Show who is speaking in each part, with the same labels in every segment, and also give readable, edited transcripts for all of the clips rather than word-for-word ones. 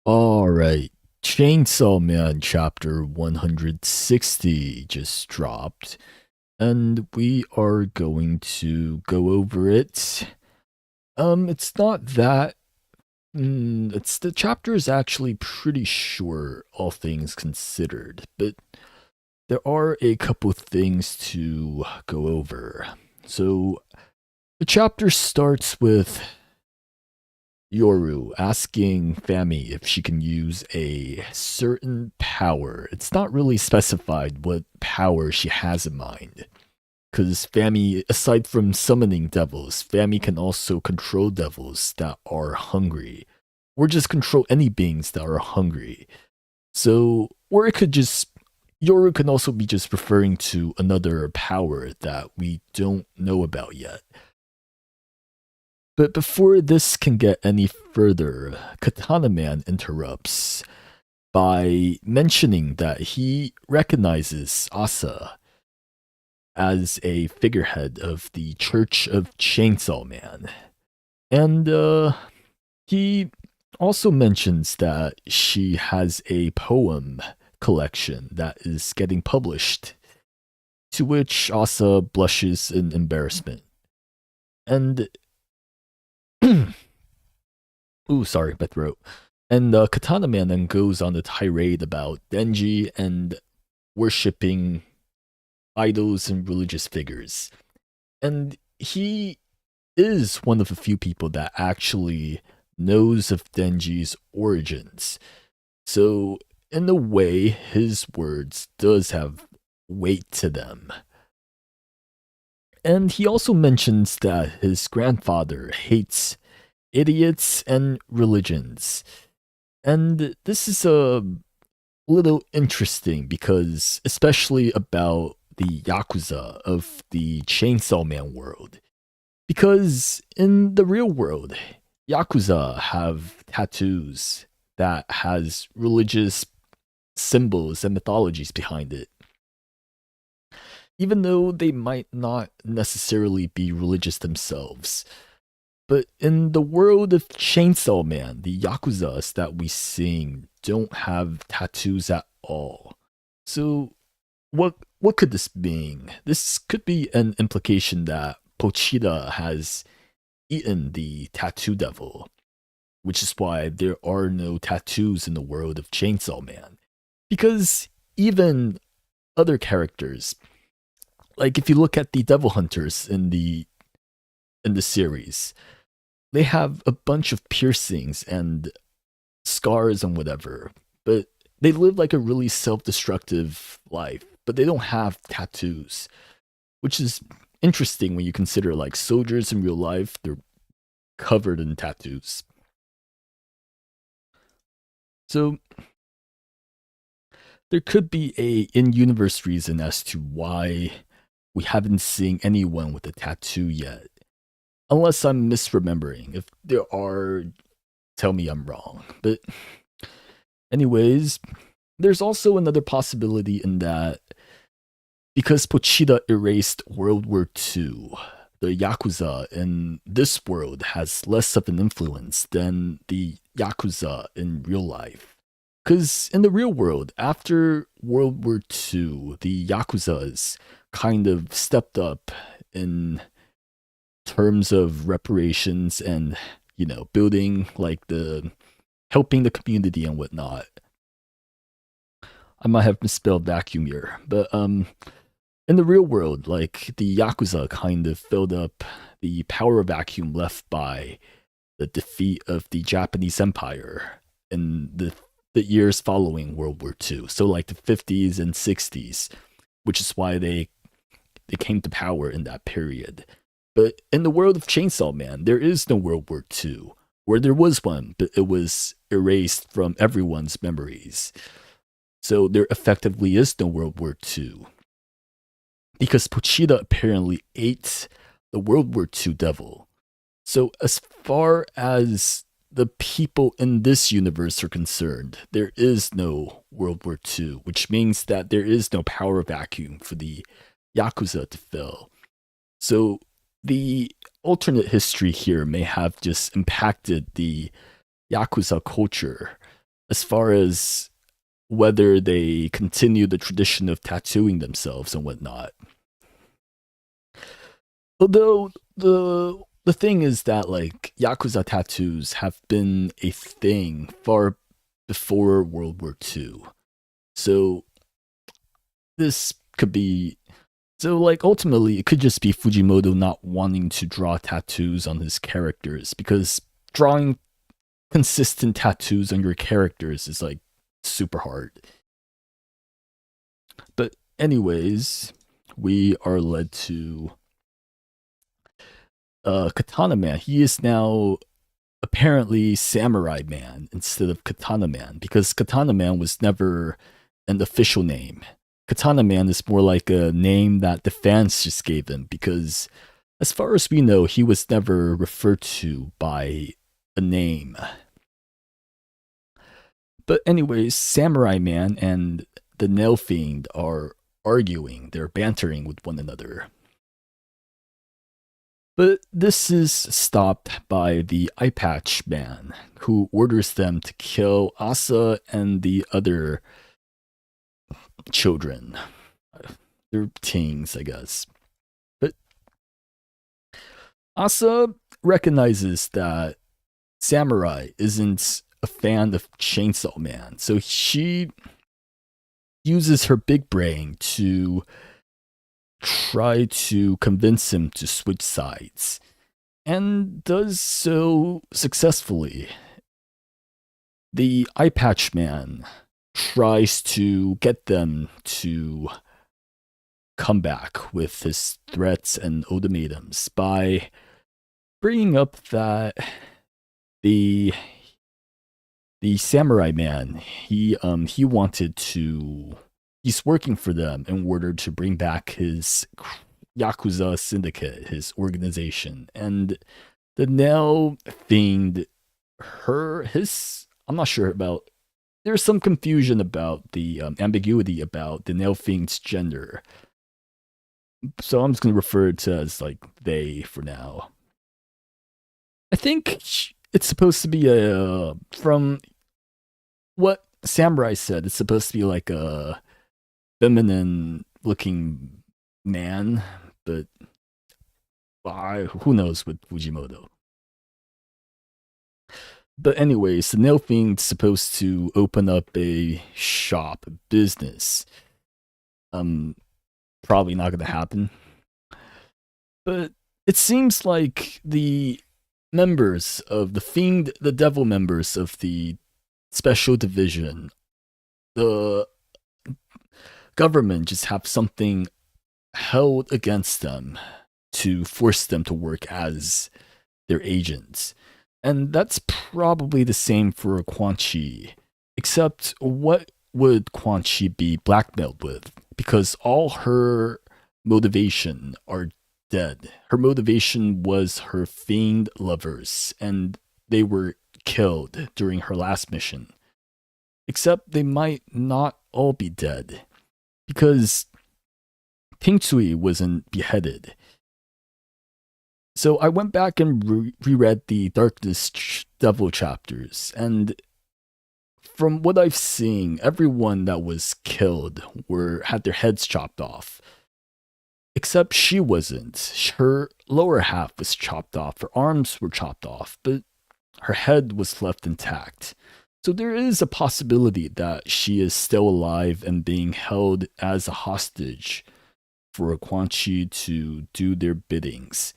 Speaker 1: All right. Chainsaw Man chapter 160 just dropped, and we are going to go over it. It's not that. It's the chapter is actually pretty short, all things considered, but there are a couple things to go over. So, the chapter starts with Yoru asking Fami if she can use a certain power. It's not really specified what power she has in mind. Because Fami, aside from summoning devils, Fami can also control devils that are hungry. Or just control any beings that are hungry. So, or it could just. Yoru can also be just referring to another power that we don't know about yet. But before this can get any further, Katana Man interrupts by mentioning that he recognizes Asa as a figurehead of the Church of Chainsaw Man. And he also mentions that she has a poem collection that is getting published, to which Asa blushes in embarrassment. And ooh, sorry, my throat. And Katana Man then goes on a tirade about Denji and worshipping idols and religious figures. And he is one of the few people that actually knows of Denji's origins. So, in a way, his words does have weight to them. And he also mentions that his grandfather hates idiots and religions. And this is a little interesting because, especially about the Yakuza of the Chainsaw Man world. Because in the real world, Yakuza have tattoos that has religious symbols and mythologies behind it. Even though they might not necessarily be religious themselves. But in the world of Chainsaw Man, the Yakuzas that we sing don't have tattoos at all. So what could this mean? This could be an implication that Pochita has eaten the tattoo devil, which is why there are no tattoos in the world of Chainsaw Man. Because even other characters, like if you look at the devil hunters in the series, they have a bunch of piercings and scars and whatever, but they live like a really self-destructive life, but they don't have tattoos, which is interesting when you consider like soldiers in real life, they're covered in tattoos. So there could be a in-universe reason as to why we haven't seen anyone with a tattoo yet. Unless I'm misremembering. If there are, tell me I'm wrong. But anyways, there's also another possibility in that because Pochita erased World War II, the Yakuza in this world has less of an influence than the Yakuza in real life. Because in the real world, after World War II, the Yakuzas kind of stepped up in terms of reparations and, building like the helping the community and whatnot. I might have misspelled vacuum here, but in the real world, like the Yakuza kind of filled up the power vacuum left by the defeat of the Japanese Empire in the years following World War II. So like the 50s and 60s, which is why they came to power in that period. But in the world of Chainsaw Man, there is no World War II. Where there was one, but it was erased from everyone's memories. So there effectively is no World War II. Because Pochita apparently ate the World War II devil. So as far as the people in this universe are concerned, there is no World War II, which means that there is no power vacuum for the Yakuza to fill. So the alternate history here may have just impacted the Yakuza culture as far as whether they continue the tradition of tattooing themselves and whatnot. Although the thing is that like Yakuza tattoos have been a thing far before World War II. So this could be so like ultimately it could just be Fujimoto not wanting to draw tattoos on his characters because drawing consistent tattoos on your characters is like super hard. But anyways, we are led to Katana Man. He is now apparently Samurai Man instead of Katana Man because Katana Man was never an official name. Katana Man is more like a name that the fans just gave him because, as far as we know, he was never referred to by a name. But, anyways, Samurai Man and the Nail Fiend are arguing, they're bantering with one another. But this is stopped by the Eye Patch Man, who orders them to kill Asa and the other children. They're teens, I guess. But Asa recognizes that Samurai isn't a fan of Chainsaw Man, so she uses her big brain to try to convince him to switch sides, and does so successfully. The Eye Patch Man tries to get them to come back with his threats and ultimatums by bringing up that the Samurai Man he wanted to he's working for them in order to bring back his Yakuza syndicate, his organization, and the Nail Fiend I'm not sure about. There's some confusion about the ambiguity about the Nail Fiend's gender, so I'm just gonna refer to it as like they for now. I think it's supposed to be from what Samurai said. It's supposed to be like a feminine looking man, but who knows with Fujimoto. But anyways, the Nail Fiend's supposed to open up a shop, a business. Probably not gonna happen. But it seems like the members of the Fiend, the Devil members of the Special Division, the government just have something held against them to force them to work as their agents. And that's probably the same for Quan Chi. Except, what would Quan Chi be blackmailed with? Because all her motivation are dead. Her motivation was her fiend lovers, and they were killed during her last mission. Except they might not all be dead. Because Ping Tsui wasn't beheaded. So I went back and reread the Darkness Devil chapters, and from what I've seen, everyone that was killed had their heads chopped off. Except she wasn't. Her lower half was chopped off, her arms were chopped off, but her head was left intact. So there is a possibility that she is still alive and being held as a hostage for Quan Chi to do their biddings.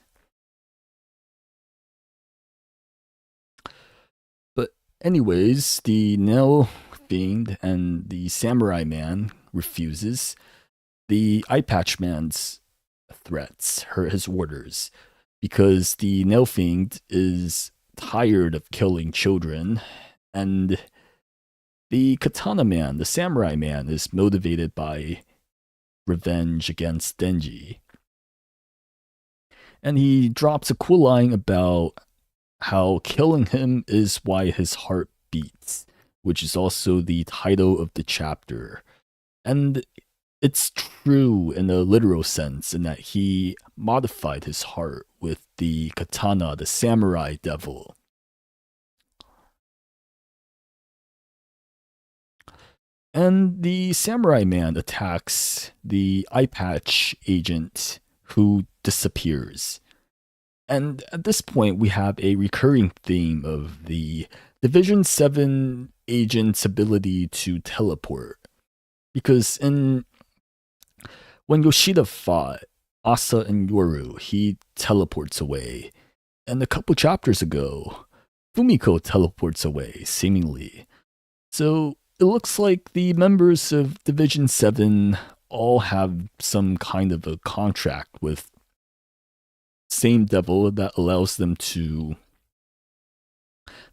Speaker 1: But anyways, the Nail Fiend and the Samurai Man refuses. The Eye Patch Man's threats, his orders, because the Nail Fiend is tired of killing children, and the Katana Man, the Samurai Man, is motivated by revenge against Denji. And he drops a cool line about how killing him is why his heart beats, which is also the title of the chapter. And it's true in a literal sense, in that he modified his heart with the katana, the samurai devil. And the samurai man attacks the eye patch agent who disappears. And at this point, we have a recurring theme of the Division 7 agent's ability to teleport. Because when Yoshida fought Asa and Yoru, he teleports away. And a couple chapters ago, Fumiko teleports away, seemingly. So it looks like the members of Division 7 all have some kind of a contract with Same Devil that allows them to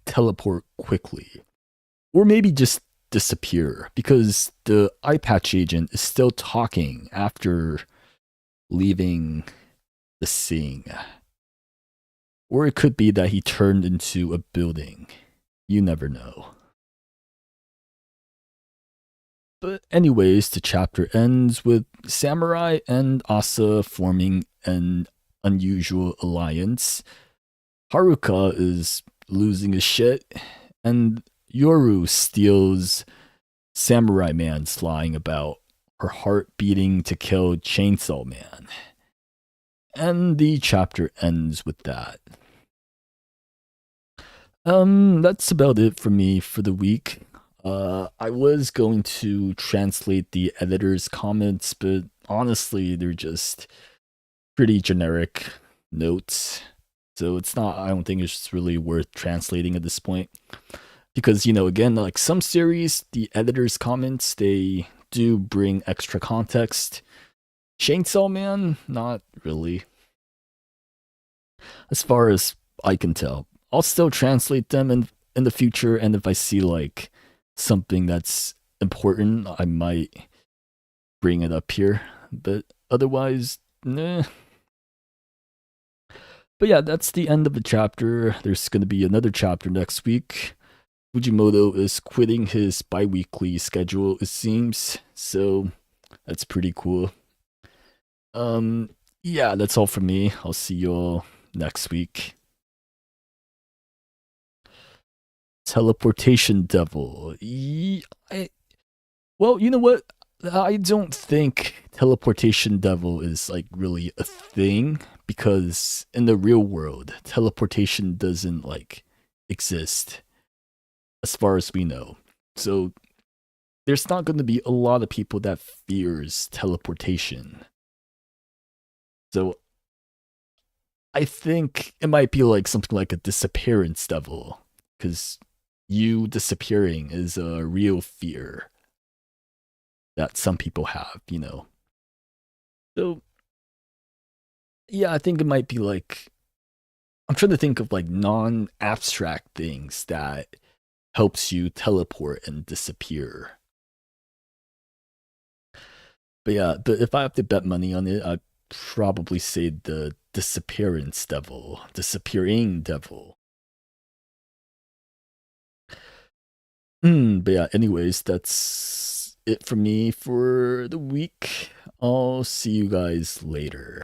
Speaker 1: teleport quickly. Or maybe just disappear, because the eye patch agent is still talking after leaving the scene. Or it could be that he turned into a building. You never know. But anyways, the chapter ends with Samurai and Asa forming an unusual alliance. Haruka is losing his shit, and Yoru steals Samurai Man's lying about her heart beating to kill Chainsaw Man. And the chapter ends with that. That's about it for me for the week. I was going to translate the editor's comments, but honestly, they're just pretty generic notes. So it's not, I don't think it's really worth translating at this point. Because, again, like some series, the editor's comments, they do bring extra context. Chainsaw Man, not really. As far as I can tell. I'll still translate them in the future, and if I see like something that's important, I might bring it up here. But otherwise, nah. But yeah, that's the end of the chapter. There's going to be another chapter next week. Fujimoto is quitting his bi-weekly schedule, it seems. So that's pretty cool. Yeah, that's all from me. I'll see you all next week. Teleportation Devil. Well, you know what? I don't think Teleportation Devil is like really a thing, because in the real world, teleportation doesn't like exist as far as we know. So there's not going to be a lot of people that fears teleportation. So I think it might be like something like a disappearance devil, because you disappearing is a real fear that some people have, So, yeah, I think it might be like, I'm trying to think of like non-abstract things that helps you teleport and disappear. But yeah, but if I have to bet money on it, I'd probably say the disappearance devil, disappearing devil. But yeah, anyways, that's it for me for the week. I'll see you guys later.